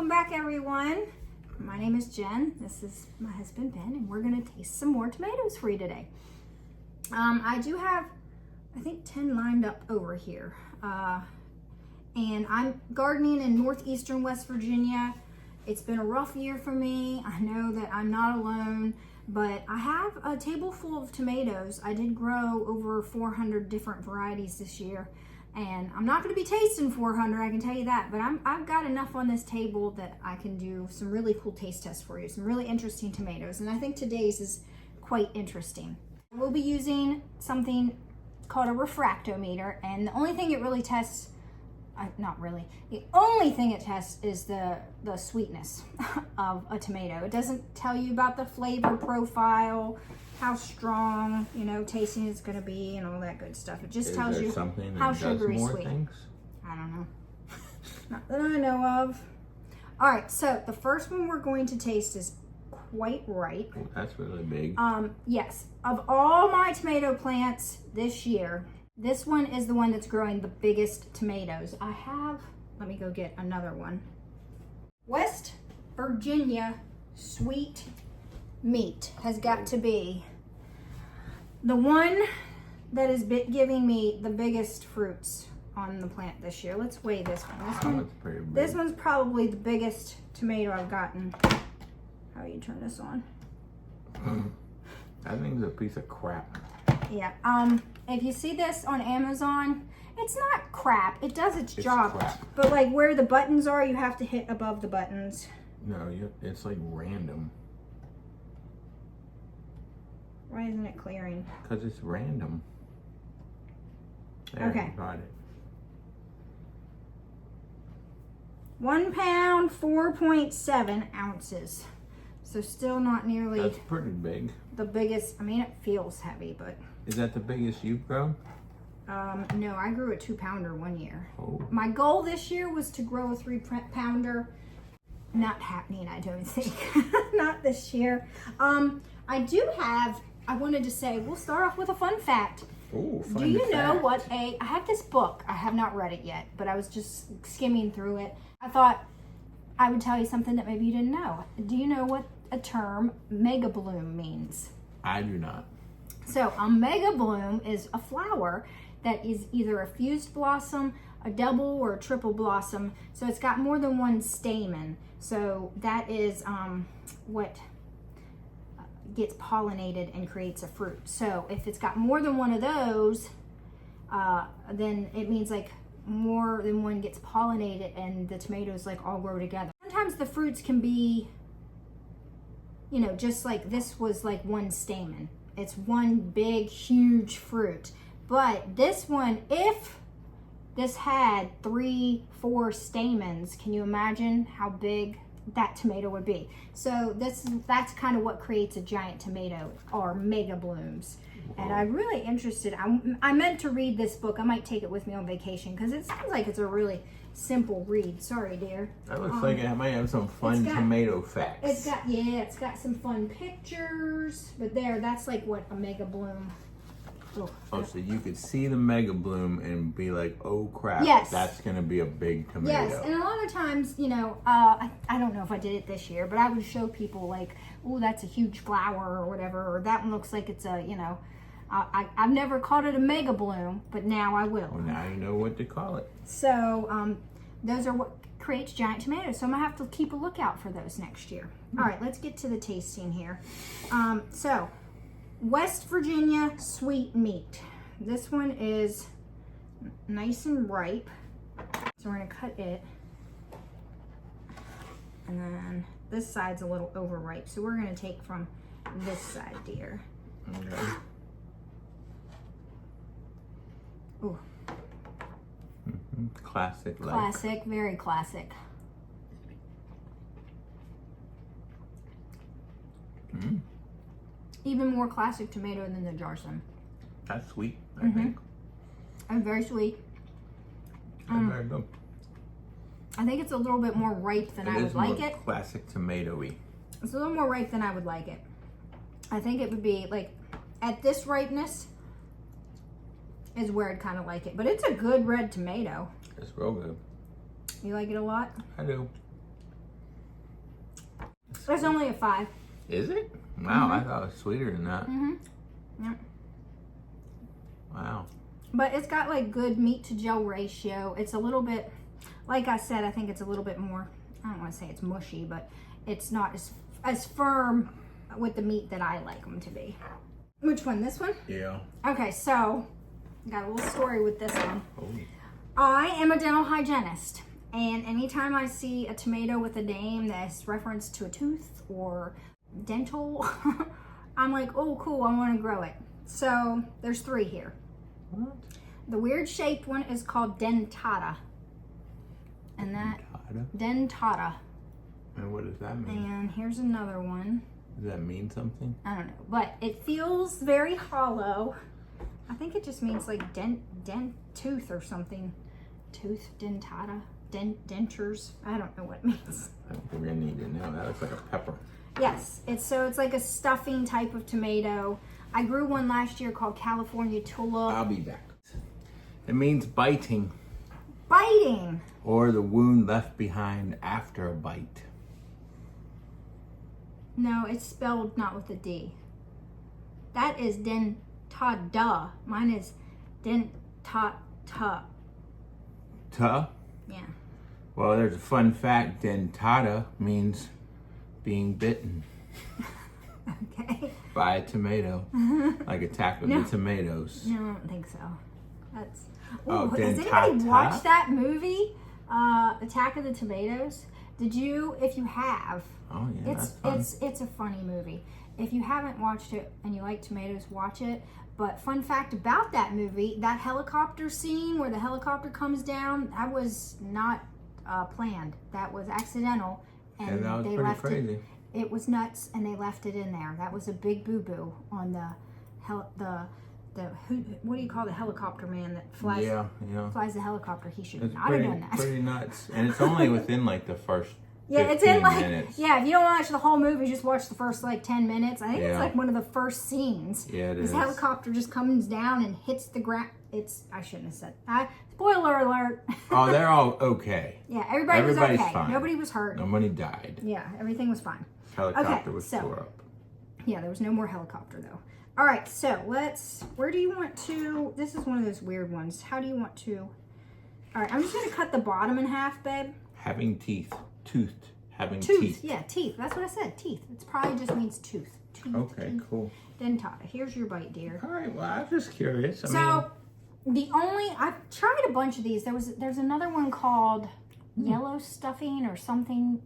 welcome back everyone. My name is Jen. This is my husband Ben, and we're gonna taste some more tomatoes for you today. I do have, I think 10 lined up over here. And I'm gardening in northeastern West Virginia. It's been a rough year for me. I know that I'm not alone, but I have a table full of tomatoes. I did grow over 400 different varieties this year, and I'm not gonna be tasting 400, I can tell you that, but I've got enough on this table that I can do some really cool taste tests for you, some really interesting tomatoes, and I think today's is quite interesting. We'll be using something called a refractometer, and the only thing it really tests, not really, the only thing it tests is the sweetness of a tomato. It doesn't tell you about the flavor profile, how strong, you know, tasting it's going to be and all that good stuff. It just tells you how sugary sweet. I don't know. Not that I know of. All right, so the first one we're going to taste is quite ripe. Oh, that's really big. Yes, of all my tomato plants this year, this one is the one that's growing the biggest tomatoes. I have, let me go get another one. West Virginia sweet meat has got to be the one that is giving me the biggest fruits on the plant this year. Let's weigh this one. This one's probably the biggest tomato I've gotten. How do you turn this on? That thing's a piece of crap. Yeah. If you see this on Amazon, it's not crap. It does its job. Crap. But like where the buttons are, you have to hit above the buttons. No, it's like random. Why isn't it clearing? Because it's random. There, okay. Got it. 1 pound, 4.7 ounces. So still not nearly. That's pretty big. The biggest. I mean, it feels heavy, but. Is that the biggest you've grown? No, I grew a 2-pounder one year. Oh. My goal this year was to grow a 3-pounder. Not happening, I don't think. Not this year. I do have. I wanted to say, we'll start off with a fun fact. Ooh, Do you know what I have this book. I have not read it yet, but I was just skimming through it. I thought I would tell you something that maybe you didn't know. Do you know what a term mega bloom means? I do not. So a mega bloom is a flower that is either a fused blossom, a double or a triple blossom. So it's got more than one stamen. So that is what gets pollinated and creates a fruit. So if it's got more than one of those, then it means like more than one gets pollinated and the tomatoes like all grow together. Sometimes the fruits can be, you know, just like this was like one stamen. It's one big, huge fruit. But this one, if this had 3-4 stamens, can you imagine how big that tomato would be? So that's kind of what creates a giant tomato, or mega blooms. Whoa. And I'm really interested. I meant to read this book. I might take it with me on vacation because it sounds like it's a really simple read. Sorry, dear. That looks like it might have some fun tomato facts. It's got some fun pictures. But that's like what a mega bloom. Oh, so you could see the mega bloom and be like, oh crap, yes, that's gonna be a big tomato. Yes, and a lot of times, you know, I don't know if I did it this year, but I would show people like, oh, that's a huge flower or whatever, or that one looks like it's a, you know, I've never called it a mega bloom, but now I will. Well, now you know what to call it. So those are what creates giant tomatoes. So I'm gonna have to keep a lookout for those next year. All right, let's get to the tasting here. So West Virginia sweet meat. This one is nice and ripe. So we're gonna cut it. And then this side's a little overripe. So we're gonna take from this side, dear. Okay. Ooh. Classic. Classic, very classic. Mm. Even more classic tomato than the Jarson. That's sweet, I think. And very sweet. Very good. I think it's a little bit more ripe than I would like it. Classic tomatoey. It's a little more ripe than I would like it. I think it would be like at this ripeness is where I'd kind of like it. But it's a good red tomato. It's real good. You like it a lot? I do. It's only a 5. Is it? Wow, I thought it was sweeter than that. Yep. Wow. But it's got like good meat to gel ratio. It's a little bit, like I said, I think it's a little bit more, I don't want to say it's mushy, but it's not as firm with the meat that I like them to be. Which one? This one? Yeah. Okay, so got a little story with this one. Oh. I am a dental hygienist, and anytime I see a tomato with a name that's referenced to a tooth or dental, I'm like, oh cool, I want to grow it. So there's 3 here. What? The weird shaped one is called dentata. And that dentata. And what does that mean? And here's another one. Does that mean something? I don't know, but it feels very hollow. I think it just means like tooth or something. Tooth, dentata, dentures. I don't know what it means. I think we're gonna need to know. That looks like a pepper. Yes, it's like a stuffing type of tomato. I grew one last year called California Tulip. I'll be back. It means biting. Biting. Or the wound left behind after a bite. No, it's spelled not with a D. That is dentada. Mine is dentata. Ta? Yeah. Well, there's a fun fact. Dentata means being bitten Okay. by a tomato. Like Attack of the Tomatoes. No, I don't think so. That's. Oh, Ooh, has dentata? anybody watched that movie, Attack of the Tomatoes? Did you? If you have, Oh yeah, that's fun. it's a funny movie. If you haven't watched it and you like tomatoes, watch it. But fun fact about that movie, that helicopter scene where the helicopter comes down, that was not planned. That was accidental, and Yeah, that was they pretty left crazy. it. It was nuts, and they left it in there. That was a big boo boo on the what do you call the helicopter man that flies? Yeah. Flies the helicopter. He should It's not have done that. pretty nuts. And it's only within like the first Yeah, it's in 15 like minutes. yeah. If you don't watch the whole movie, just watch the first like 10 minutes. I think it's Yeah. like one of the first scenes. Yeah, it this is. helicopter just comes down and hits the ground. I shouldn't have said. Spoiler alert. Oh, they're all okay. Yeah, everybody's Everybody's okay. fine. Nobody was hurt. Nobody died. Yeah, everything was fine. Helicopter Okay, was so- tore up. Yeah, there was no more helicopter though. All right, so where do you want to, this is one of those weird ones. How do you want to, all right, I'm just going to cut the bottom in half, babe. Having teeth. Toothed. Having Tooth, teeth. yeah, teeth. That's what I said, teeth. It probably just means tooth. Teeth, Okay, teeth. cool. Dentata. Here's your bite, dear. All right, well, I was just curious. So, I've tried a bunch of these. There's another one called yellow stuffing or something,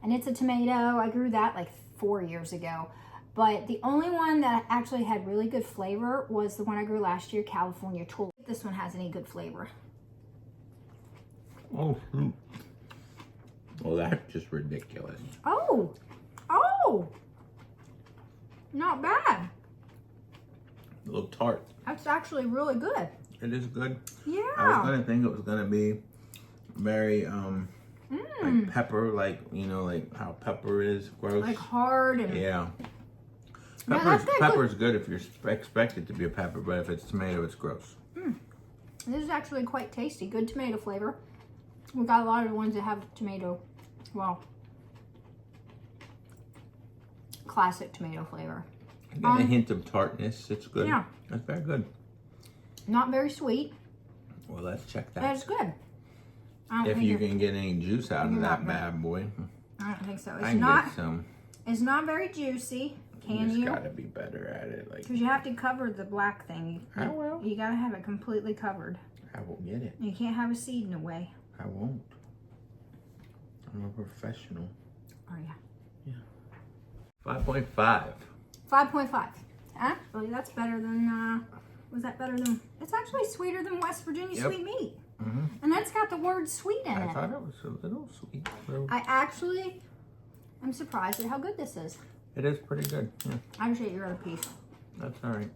and it's a tomato. I grew that like 4 years ago. But the only one that actually had really good flavor was the one I grew last year, California Tulip. This one has any good flavor. Oh, well, that's just ridiculous. Oh, not bad. A little tart. That's actually really good. It is good. Yeah. I was gonna think it was gonna be very like pepper, like like how pepper is gross. Like hard and Yeah. Yeah, that's good. Pepper's good if you're expect it to be a pepper, but if it's tomato, it's gross. This is actually quite tasty. Good tomato flavor. We've got a lot of ones that have tomato, well, classic tomato flavor. I got a hint of tartness. It's good. Yeah. That's very good. Not very sweet. Well, let's check that. That's good. I don't If think you it- can get any juice out of You're that not bad boy, I don't think so. I It's can not. get some. It's not very juicy. Can just you? gotta be better at it. Like Because you have to cover the black thing. I will. You gotta have it completely covered. I will get it. You can't have a seed in the way. I won't. I'm a professional. Oh yeah. 5.5. 5.5. Actually, that's better than. Was that better than? It's actually sweeter than West Virginia Yep. sweet meat. Mm-hmm. And that's got the word sweet in I it. thought it was a little sweet. I actually am surprised at how good this is. It is pretty good. Yeah, I appreciate your other piece. that's all right.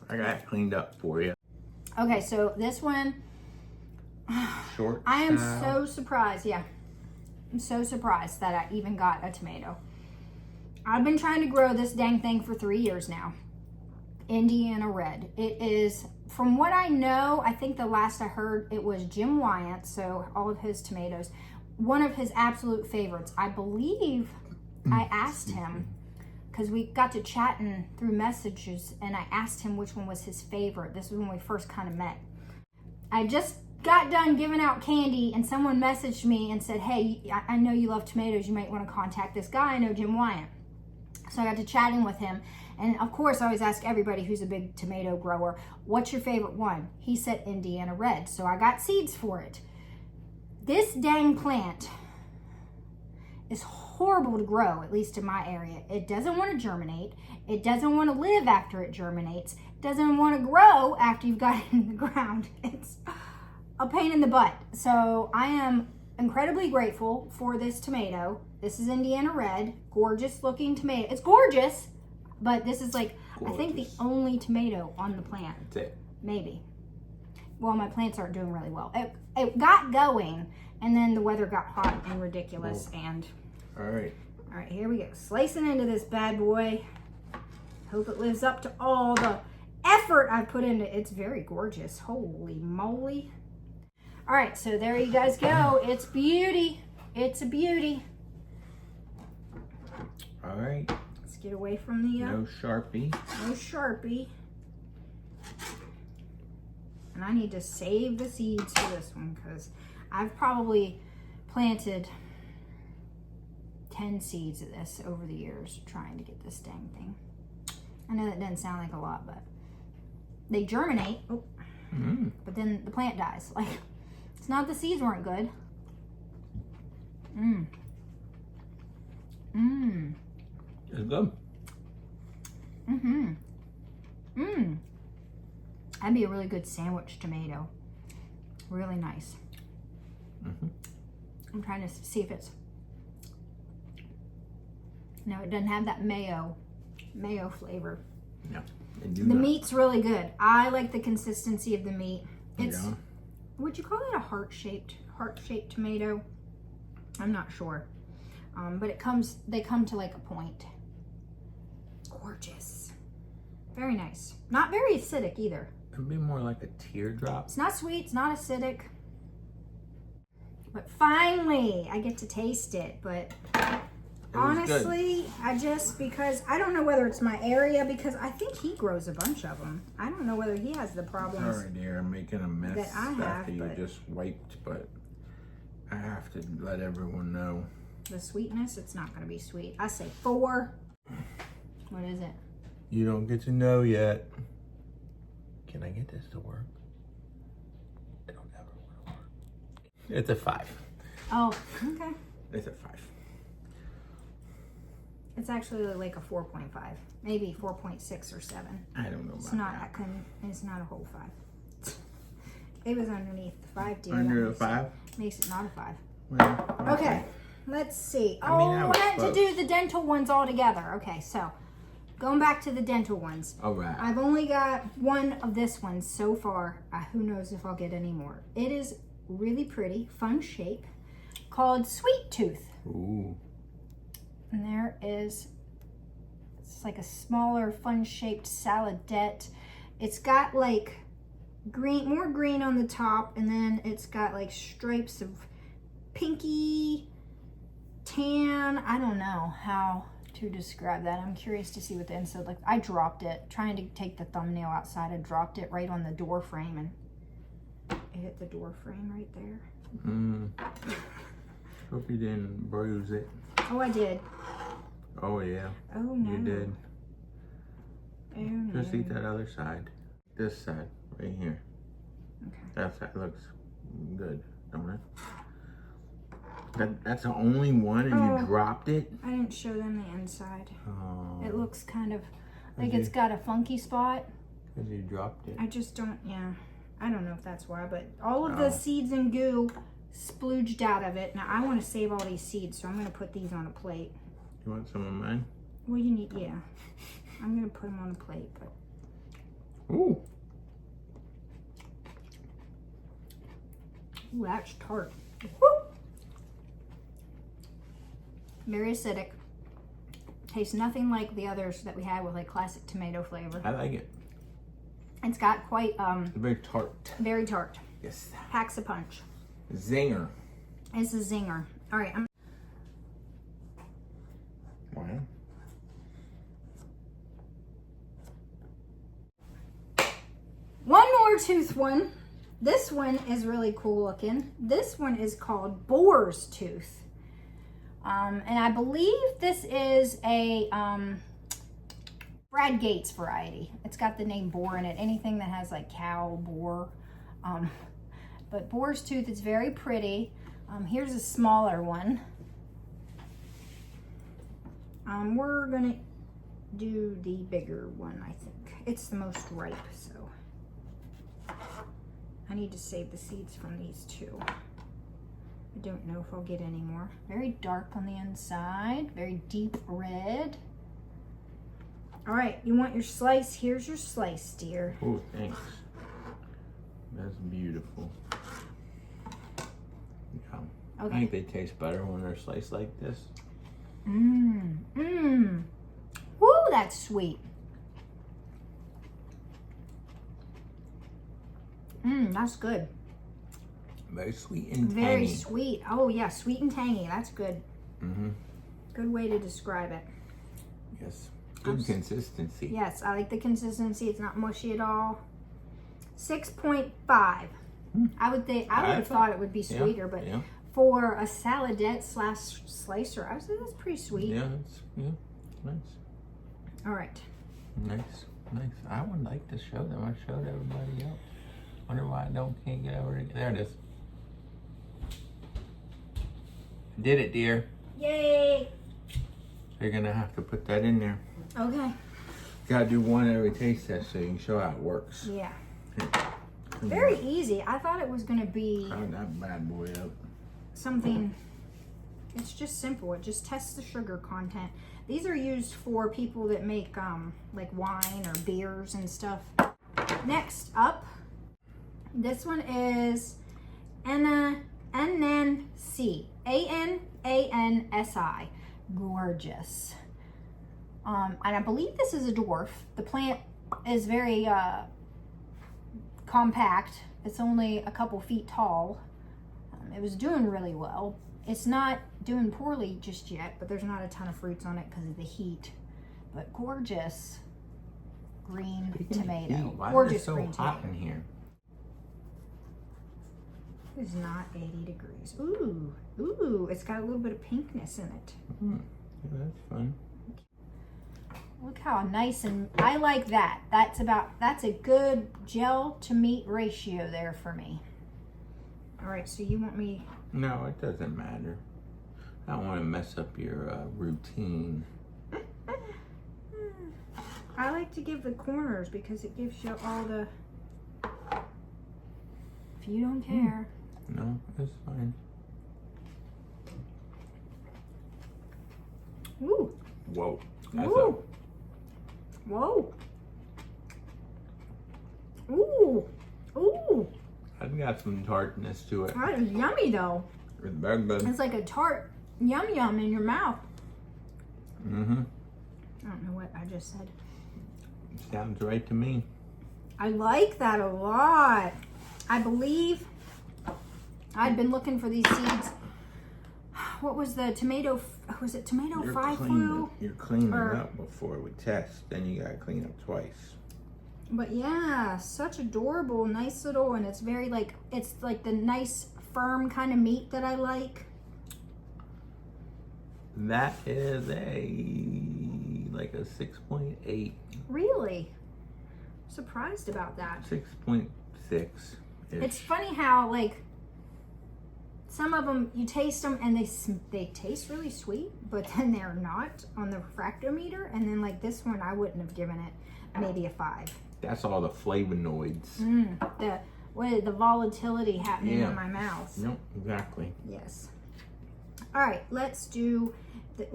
I got it cleaned up for you. Okay, so this one, Short. I am style. so surprised. Yeah, I'm so surprised that I even got a tomato. I've been trying to grow this dang thing for 3 years now. Indiana Red. It is, from what I know, I think the last I heard it was Jim Wyant, so all of his tomatoes. One of his absolute favorites. I believe I asked him, because we got to chatting through messages, and I asked him which one was his favorite. This was when we first kind of met. I just got done giving out candy, and someone messaged me and said, hey, I know you love tomatoes. You might want to contact this guy. I know Jim Wyatt. So I got to chatting with him. And of course, I always ask everybody who's a big tomato grower, what's your favorite one? He said Indiana Red. So I got seeds for it. This dang plant is horrible to grow, at least in my area. It doesn't want to germinate. It doesn't want to live after it germinates. It doesn't want to grow after you've got it in the ground. It's a pain in the butt. So I am incredibly grateful for this tomato. This is Indiana Red, gorgeous looking tomato. It's gorgeous, but this is like, gorgeous. I think the only tomato on the plant. That's it. Maybe. Well, my plants aren't doing really well. It got going, and then the weather got hot and ridiculous. And all right, here we go. Slicing into this bad boy. Hope it lives up to all the effort I put into it. It's very gorgeous. Holy moly. All right, so there you guys go. It's beauty. It's a beauty. All right. Let's get away from the... no Sharpie. No Sharpie. And I need to save the seeds for this one, because I've probably planted 10 seeds of this over the years trying to get this dang thing. I know that doesn't sound like a lot, but they germinate. Oh. But then the plant dies. Like, it's not the seeds weren't good. It's good. That'd be a really good sandwich tomato. Really nice. I'm trying to see if it's... No, it doesn't have that mayo flavor. Yeah. The meat's really good. I like the consistency of the meat. It's, would you call it a heart-shaped tomato? I'm not sure. But they come to like a point. Gorgeous. Very nice. Not very acidic either. It'd be more like a teardrop. It's not sweet, it's not acidic. But finally, I get to taste it. But honestly, because I don't know whether it's my area, because I think he grows a bunch of them. I don't know whether he has the problems. Sorry, dear, I'm making a mess that I have, after you just wiped, but I have to let everyone know. The sweetness, it's not going to be sweet. I say 4. What is it? You don't get to know yet. Can I get this to work? I don't ever want to work. It's a 5. Oh, okay. It's a 5. It's actually like a 4.5, maybe 4.6 or 7. I don't know about it's not, that. It's not a whole 5. It was underneath the 5, dear. Under a 5? Makes it not a 5. Well, okay, let's see. I mean, I meant to do the dental ones all together. Okay, so going back to the dental ones. All right. I've only got one of this one so far. Who knows if I'll get any more. It is really pretty, fun shape, called Sweet Tooth. Ooh. And there is, it's like a smaller, fun-shaped saladette. It's got like green, more green on the top, and then it's got like stripes of pinky, tan. I don't know how to describe that. I'm curious to see what the inside looks like. I dropped it, trying to take the thumbnail outside. I dropped it right on the door frame, and it hit the door frame right there. Hope you didn't bruise it. Oh, I did. Oh, yeah. Oh, no. You did. Oh, no. Just eat that other side. This side, right here. Okay. That side looks good, don't it? That's the only one, and you dropped it? I didn't show them the inside. Oh. It looks kind of like it's got a funky spot. Because you dropped it. I just don't, I don't know if that's why, but all of the seeds and goo splooged out of it. Now, I want to save all these seeds, so I'm going to put these on a plate. You want some of mine? Well, you need, I'm going to put them on a plate, but. Ooh. Ooh, that's tart. Woo! Very acidic. Tastes nothing like the others that we had with like classic tomato flavor. I like it. It's got quite, very tart. Very tart. Yes. Packs a punch. Zinger. It's a zinger. All right, tooth one. This one is really cool looking. This one is called boar's tooth. And I believe this is a Brad Gates variety. It's got the name boar in it. Anything that has like cow, boar. But boar's tooth is very pretty. Here's a smaller one. We're gonna do the bigger one, I think. It's the most ripe, so. I need to save the seeds from these two. I don't know if I'll get any more. Very dark on the inside, very deep red. All right, you want your slice? Here's your slice, dear. Oh, thanks. That's beautiful. Yeah. Okay. I think they taste better when they're sliced like this. Woo, that's sweet. That's good. Very sweet and tangy. Very sweet. Oh yeah, sweet and tangy. That's good. Mm-hmm. Good way to describe it. Yes. Good consistency. Yes, I like the consistency. It's not mushy at all. 6.5. I would have thought it would be sweeter, but for a saladette slash slicer, I would say that's pretty sweet. Yeah, it's nice. All right. Nice. I would like to show them. I showed everybody else. Wonder why I can't get over it. There it is. Did it, dear. Yay! You're gonna have to put that in there. Okay. Gotta do one every taste test so you can show how it works. Yeah. Very easy. I thought it was gonna be Crowd that bad boy up. something. It's just simple. It just tests the sugar content. These are used for people that make like wine or beers and stuff. Next up, this one is Anansi. Anansi. Gorgeous. And I believe this is a dwarf. The plant is very compact. It's only a couple feet tall. It was doing really well. It's not doing poorly just yet, but there's not a ton of fruits on it because of the heat. But gorgeous green tomato. Why Gorgeous is it so green hot tomato. in here? It's not 80 degrees. Ooh, it's got a little bit of pinkness in it. Yeah, that's fun. Look how nice, and I like that. That's a good gel to meat ratio there for me. All right, so you want me? No, it doesn't matter. I don't want to mess up your routine. I like to give the corners because it gives you all the. If you don't care. No, that's fine. Ooh. Whoa. That's Ooh. Whoa. Ooh. Ooh. I've got some tartness to it. That is yummy though. It's very good. It's like a tart yum in your mouth. Mm-hmm. I don't know what I just said. Sounds right to me. I like that a lot. I believe I'd been looking for these seeds. What was the tomato? Was it tomato five flu? You're cleaning up before we test. Then you gotta clean up twice. But yeah, such adorable, nice little, and it's very like, it's like the nice firm kind of meat that I like. That is like a 6.8. Really? Surprised about that. 6.6. It's funny how like some of them you taste them and they taste really sweet, but then they're not on the refractometer. And then like this one, I wouldn't have given it maybe a 5. That's all the flavonoids. The volatility happening in my mouth. Yep, exactly. Yes. All right, let's do the.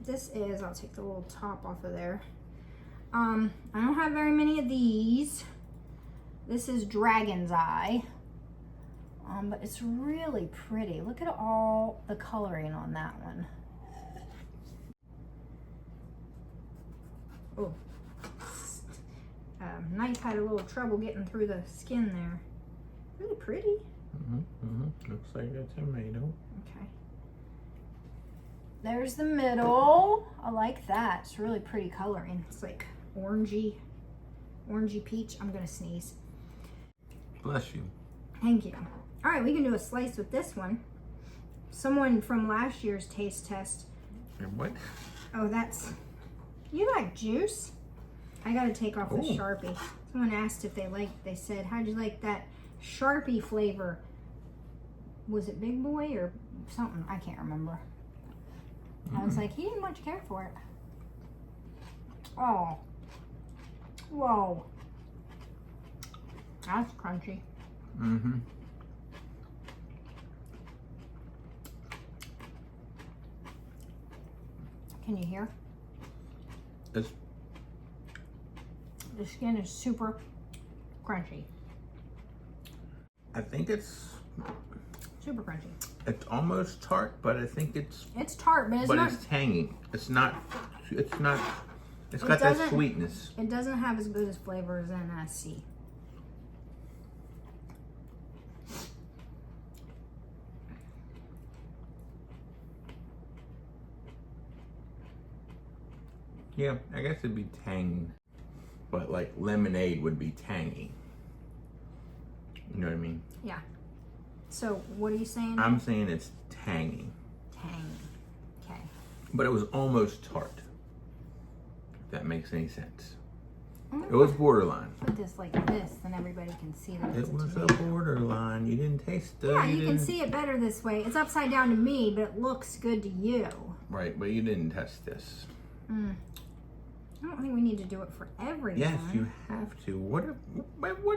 This is. I'll take the little top off of there. I don't have very many of these. This is Dragon's Eye. But it's really pretty. Look at all the coloring on that one. Oh. Knife had a little trouble getting through the skin there. Really pretty. Looks like a tomato. Okay. There's the middle. I like that. It's really pretty coloring. It's like orangey. orangey peach. I'm gonna sneeze. Bless you. Thank you. All right, we can do a slice with this one. Someone from last year's taste test. What? Oh, that's, you like juice? I gotta take off the Ooh. Sharpie. Someone asked if they said, how'd you like that Sharpie flavor? Was it Big Boy or something? I can't remember. I was like, he didn't much care for it. Oh. Whoa. That's crunchy. Mm-hmm. Can you hear? It's, The skin is super crunchy. I think it's Super crunchy. almost tart, but I think it's tart, but not. it's tangy. It's got that doesn't- sweetness. It doesn't have as good as flavor as NSC. Yeah, I guess it'd be tangy, but like lemonade would be tangy. You know what I mean? Yeah. So what are you saying? I'm saying it's tangy, Tangy. Okay. but it was almost tart. If that makes any sense. I'm It gonna was borderline. put this like this, then everybody can see that it's It a was a tomato. borderline. You didn't taste it. Yeah, you can see it better this way. It's upside down to me, but it looks good to you. Right, but you didn't test this. I don't think we need to do it for everyone. Yes, you have to. What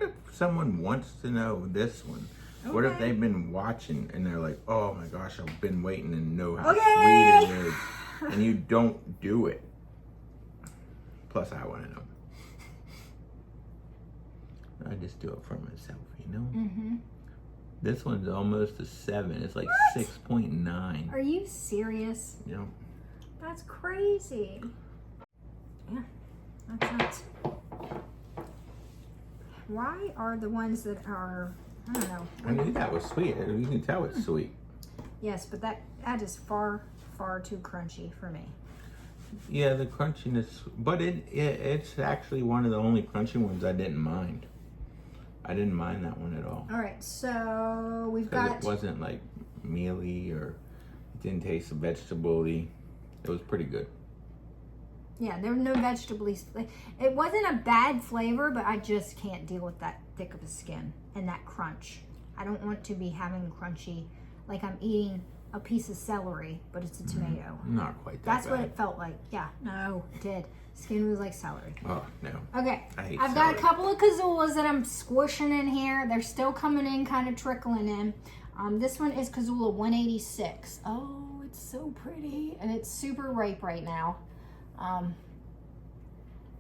if someone wants to know this one? What if Okay. they've been watching and they're like, oh my gosh, I've been waiting to know how Okay. sweet it is, and you don't do it. Plus, I want to know. I just do it for myself, you know? Mm-hmm. This one's almost a 7. It's like What? 6.9. Are you serious? You know? That's crazy. Yeah, that's nuts. Why are the ones that are, I don't know. I knew that was sweet. You can tell it's sweet. Yes, but that is far too crunchy for me. Yeah, the crunchiness, but it's actually one of the only crunchy ones I didn't mind. I didn't mind that one at all. All right, so we've Because got, it wasn't like mealy or it didn't taste vegetable-y. It was pretty good. yeah, there were no vegetables. It wasn't a bad flavor, but I just can't deal with that thick of a skin and that crunch. I don't want to be having crunchy, like I'm eating a piece of celery, but it's a tomato. Not quite that That's bad. what it felt like. Yeah, no, it did. Skin was like celery. Oh, no. Okay, I hate I've got a celery. couple of Kazulas that I'm squishing in here. They're still coming in, kind of trickling in. This one is Kazula 186. Oh, it's so pretty. And it's super ripe right now.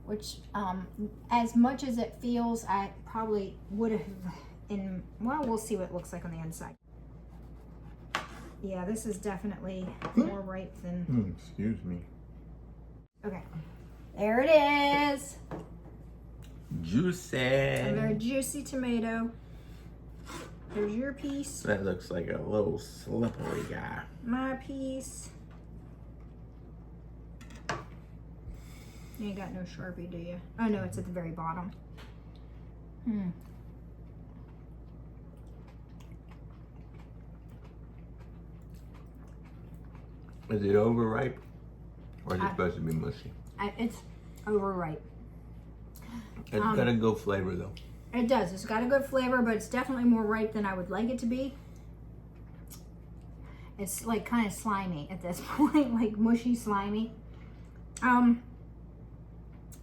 Which, as much as it feels, I probably would have well, we'll see what it looks like on the inside. Yeah, this is definitely more ripe than, Excuse me. okay. There it is. Juicy. A very juicy tomato. There's your piece, That looks like a little slippery guy. my piece. You ain't got no Sharpie, do you? Oh no, it's at the very bottom. Is it overripe? Or is it supposed to be mushy? It's overripe. It's got a good flavor though. It does. It's got a good flavor, but it's definitely more ripe than I would like it to be. It's like kind of slimy at this point, like mushy, slimy.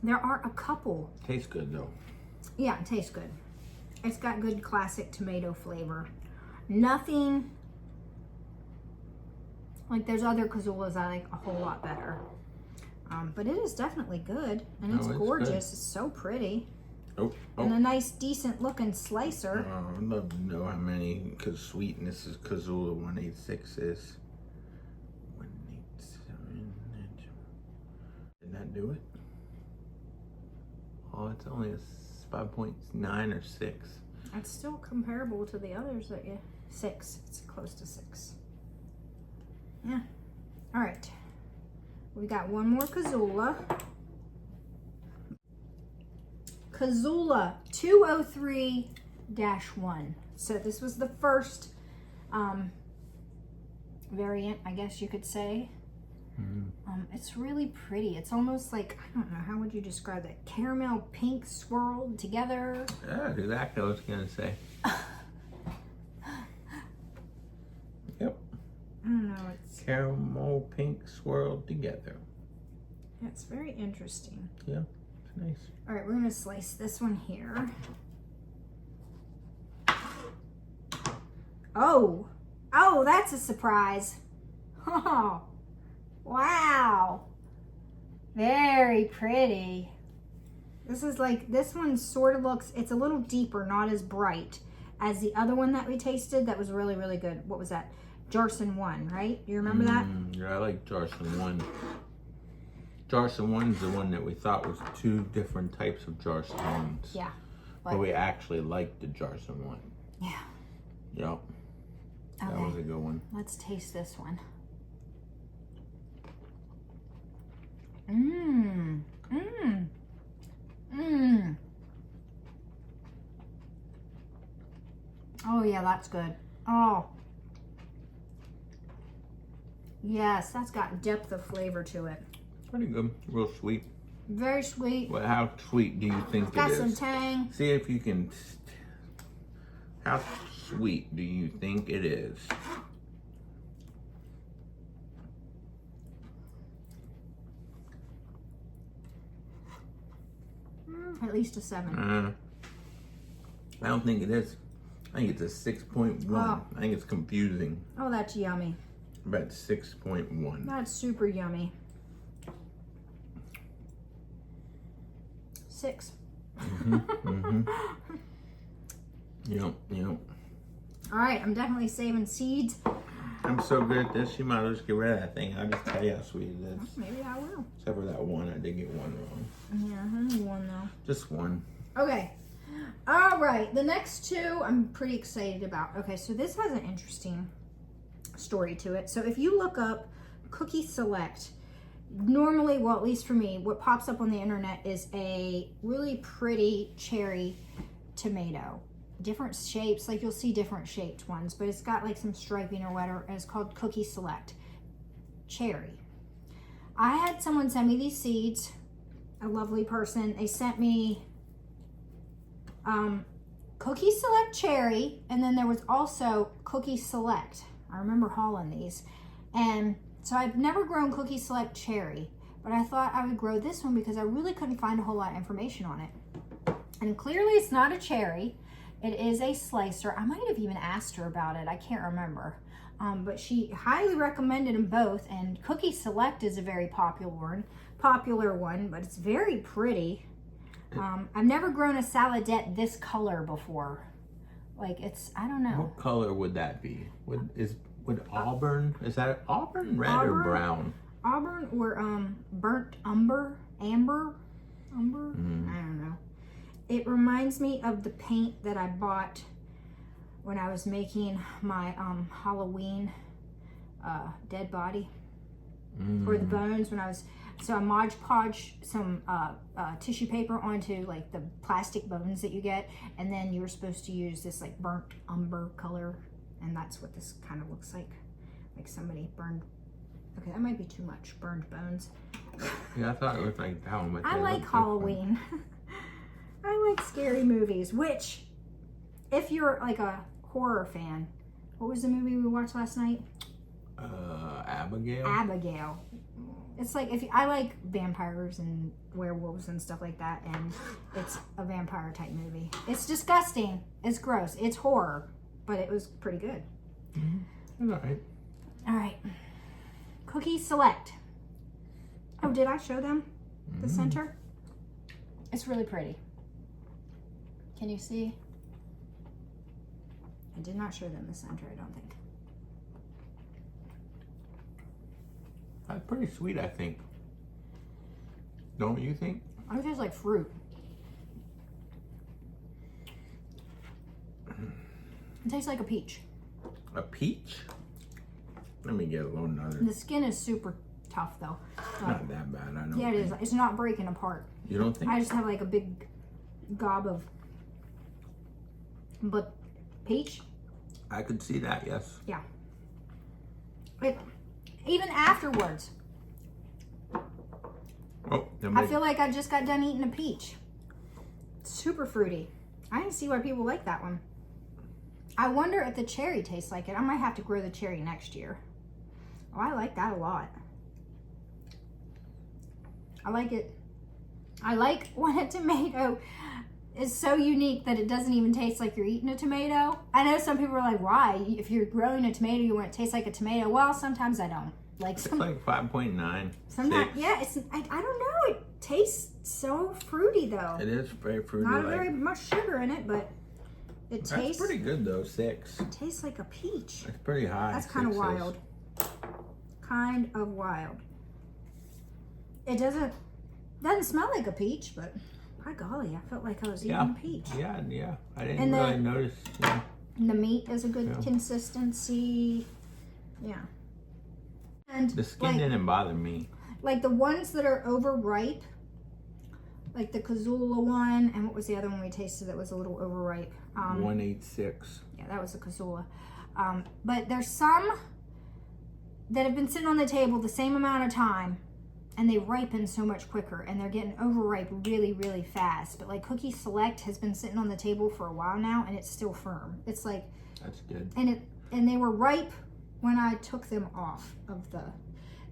There are a couple. Tastes good though. Yeah, it tastes good. It's got good classic tomato flavor. Nothing like there's other Kazulas I like a whole lot better. But it is definitely good, and it's it's gorgeous. good. It's so pretty. Oh, And a nice, decent looking slicer. I'd love to know how many sweetness is Kazula 186 is. 187. Did that do it? Oh, it's only a 5.9 or 6. It's still comparable to the others that you 6. It's close to 6. Yeah. All right. We got one more Kazula. Kazula 203-1. So this was the first variant, I guess you could say. It's really pretty. It's almost like, I don't know, how would you describe it? Caramel pink swirled together. Yeah, exactly what I was gonna say. Yep. I don't know, it's Caramel pink swirled together. it's very interesting. Yeah, it's nice. All right, we're gonna slice this one here. Oh, that's a surprise. Oh, wow. Very pretty. This is like, this one sort of looks, it's a little deeper, not as bright as the other one that we tasted. That was really, really good. What was that? Jarson 1, right? You remember that? Yeah, I like Jarson 1. Jarson 1's the one that we thought was two different types of Jarson 1s. Yeah. But we actually liked the Jarson 1. Yeah. Yep. That was a good one. Let's taste this one. Oh yeah, that's good. Oh. Yes, that's got depth of flavor to it. Pretty good. Real sweet. Very sweet. Well, how sweet do you think Got it is? some tang. See if you can. How sweet do you think it is? At least a 7. I don't think it is. I think it's a 6.1. Oh. I think it's confusing. Oh, that's yummy. I bet 6.1. That's super yummy. 6. Yep. All right, I'm definitely saving seeds. I'm so good at this, you might as well just get rid of that thing. I'll just tell you how sweet it is. Maybe I will. Except for that one, I did get one wrong. Yeah, only one though. Just one. Okay. All right, the next two I'm pretty excited about. Okay, so this has an interesting story to it. So if you look up Cookie Select, normally, well, at least for me, what pops up on the internet is a really pretty cherry tomato. Different shapes, like you'll see different shaped ones, but it's got like some striping or whatever, and it's called Cookie Select Cherry. I had someone send me these seeds, a lovely person. They sent me Cookie Select Cherry, and then there was also Cookie Select. I remember hauling these. And so I've never grown Cookie Select Cherry, but I thought I would grow this one because I really couldn't find a whole lot of information on it. And clearly it's not a cherry. It is a slicer. I might have even asked her about it. I can't remember. But she highly recommended them both. And Cookie Select is a very popular one, but it's very pretty. I've never grown a saladette this color before. Like it's, I don't know. What color would that be? Would auburn, is that auburn red or brown? Auburn or burnt amber? I don't know. It reminds me of the paint that I bought when I was making my Halloween dead body or the bones when I was, so I Mod Podge some tissue paper onto like the plastic bones that you get, and then you were supposed to use this like burnt umber color, and that's what this kind of looks like somebody burned. Okay, that might be too much. Burned bones. Yeah, I thought it looked like that one, but I like Halloween. I like scary movies, which, if you're like a horror fan, what was the movie we watched last night? Abigail. Abigail. It's like, I like vampires and werewolves and stuff like that, and it's a vampire type movie. It's disgusting. It's gross. It's horror, but it was pretty good. Mm-hmm. All right. All right. Cookie Select. Oh, did I show them the center? It's really pretty. Can you see? I did not show them the center, I don't think. That's pretty sweet, I think. Don't you think? It tastes like fruit. It tastes like a peach. A peach? Let me get a little another. The skin is super tough though. Not that bad, I know. Yeah, it is. It's not breaking apart. You don't think? I just have like a big gob of, but peach. I could see that, yes. Yeah. Even afterwards, Oh, I feel like I just got done eating a peach. Super fruity. I didn't see why people like that one. I wonder if the cherry tastes like it. I might have to grow the cherry next year. Oh, I like that a lot. I like it. I like when a tomato is so unique that it doesn't even taste like you're eating a tomato. I know some people are like, why? If you're growing a tomato, you want it to taste like a tomato. Well, sometimes I don't. Like it's like 5.9. Sometimes, yeah, I don't know. It tastes so fruity though. It is very fruity. Not very much sugar in it, but it That's tastes pretty good though, 6. It tastes like a peach. It's pretty high. That's kind of wild. Kind of wild. It doesn't smell like a peach, but by golly, I felt like I was eating a peach. Yeah. I didn't really notice. Yeah. And the meat is a good consistency. Yeah. And the skin didn't bother me. Like the ones that are overripe, like the Kazula one, and what was the other one we tasted that was a little overripe? 186. Yeah, that was a Kazula. But there's some that have been sitting on the table the same amount of time, and they ripen so much quicker, and they're getting overripe really, really fast. But like Cookie Select has been sitting on the table for a while now, and it's still firm. It's like, that's good. And they were ripe when I took them off of the.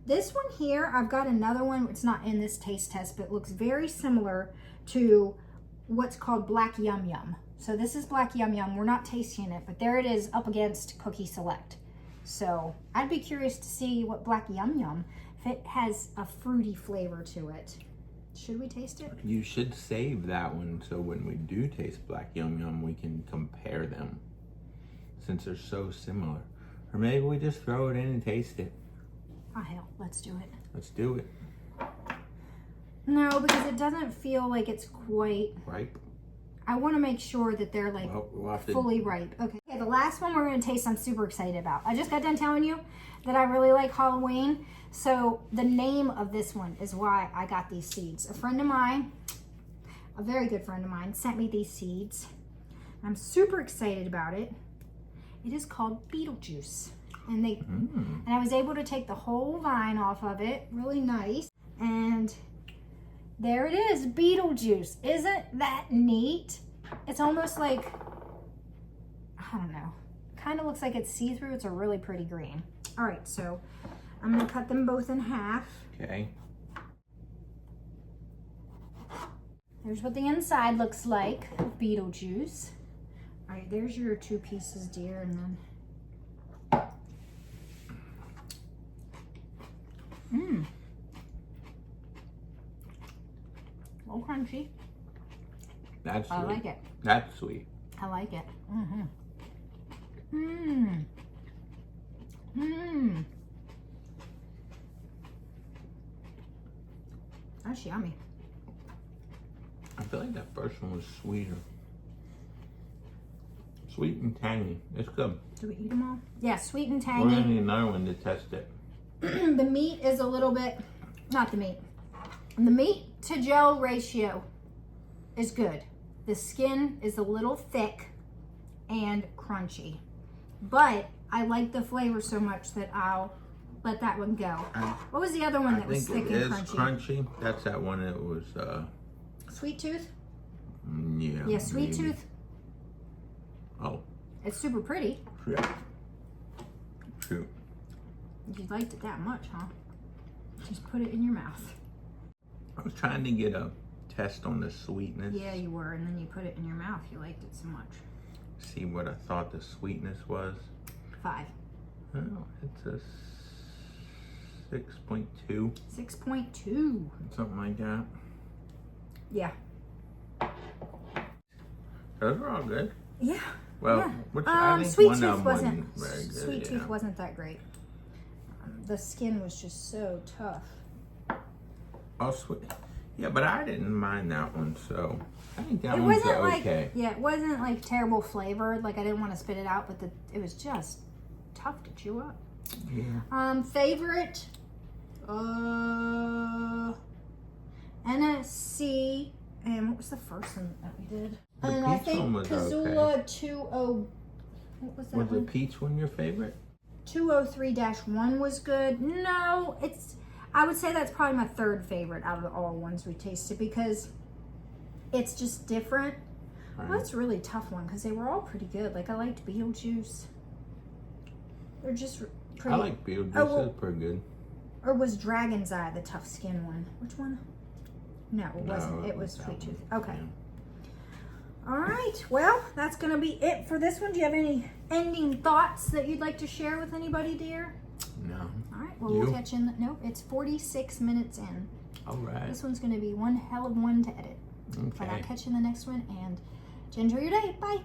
This one here, I've got another one. It's not in this taste test, but it looks very similar to what's called Black Yum Yum. So this is Black Yum Yum. We're not tasting it, but there it is up against Cookie Select. So I'd be curious to see what Black Yum Yum, if it has a fruity flavor to it. Should we taste it? You should save that one so when we do taste Black Yum Yum, we can compare them since they're so similar. Or maybe we just throw it in and taste it. Oh hell, let's do it. Let's do it. No, because it doesn't feel like it's quite ripe. I want to make sure that they're like fully ripe. Okay, the last one we're going to taste I'm super excited about. I just got done telling you that I really like Halloween. So the name of this one is why I got these seeds. A friend of mine, a very good friend of mine, sent me these seeds. I'm super excited about it. It is called Beetlejuice. And and I was able to take the whole vine off of it. Really nice. And there it is, Beetlejuice. Isn't that neat? It's almost like, I don't know, kind of looks like it's see-through. It's a really pretty green. All right, so I'm gonna cut them both in half. Okay. There's what the inside looks like of Beetlejuice. All right, there's your 2 pieces, dear, and then. A little crunchy. That's sweet. I like it. That's sweet. I like it. That's yummy. I feel like that first one was sweeter. Sweet and tangy. It's good. Do we eat them all? Yeah, sweet and We're gonna tangy. need another one to test it. The meat is a little bit, not the meat. The meat to gel ratio is good. The skin is a little thick and crunchy. But I like the flavor so much that I'll let that one go. What was the other one that was thick and crunchy? I think it is crunchy. That's that one that was... Sweet Tooth? Yeah. Yeah, Sweet maybe. Tooth. Oh. It's super pretty. Yeah. True. If you liked it that much, huh? Just put it in your mouth. I was trying to get a test on the sweetness. Yeah, you were, and then you put it in your mouth. You liked it so much. See what I thought the sweetness was. 5. Oh, it's a 6.2. 6.2. Something like that. Yeah. Those are all good. Yeah. Well, yeah. which I think Sweet one Tooth of them wasn't very good. Sweet Tooth wasn't that great. The skin was just so tough. Oh, sweet. Yeah, but I didn't mind that one, so I think that It one's wasn't okay. like it wasn't like terrible flavored. Like I didn't want to spit it out, but it was just tough to chew up. Yeah. Favorite, NSC And what was the first one that we did? The And I peach think one was Kazula okay. 20. What was that Was the one? peach one your favorite? 203-1 was good. No, I would say that's probably my third favorite out of all ones we tasted because it's just different. Right. Well, that's a really tough one because they were all pretty good. Like, I liked Beetlejuice. They're just pretty. I like Beetlejuice. Oh, well, It's pretty good. Or was Dragon's Eye the tough skin one? Which one? No, it wasn't. No, It was that Sweet Tooth. one. Okay. Yeah. All right. Well, that's going to be it for this one. Do you have any ending thoughts that you'd like to share with anybody, dear? No. All right. Well, You? we'll catch you in. Nope. It's 46 minutes in. All right. This one's going to be one hell of one to edit. But I'll Okay. catch you in the next one. And enjoy your day. Bye.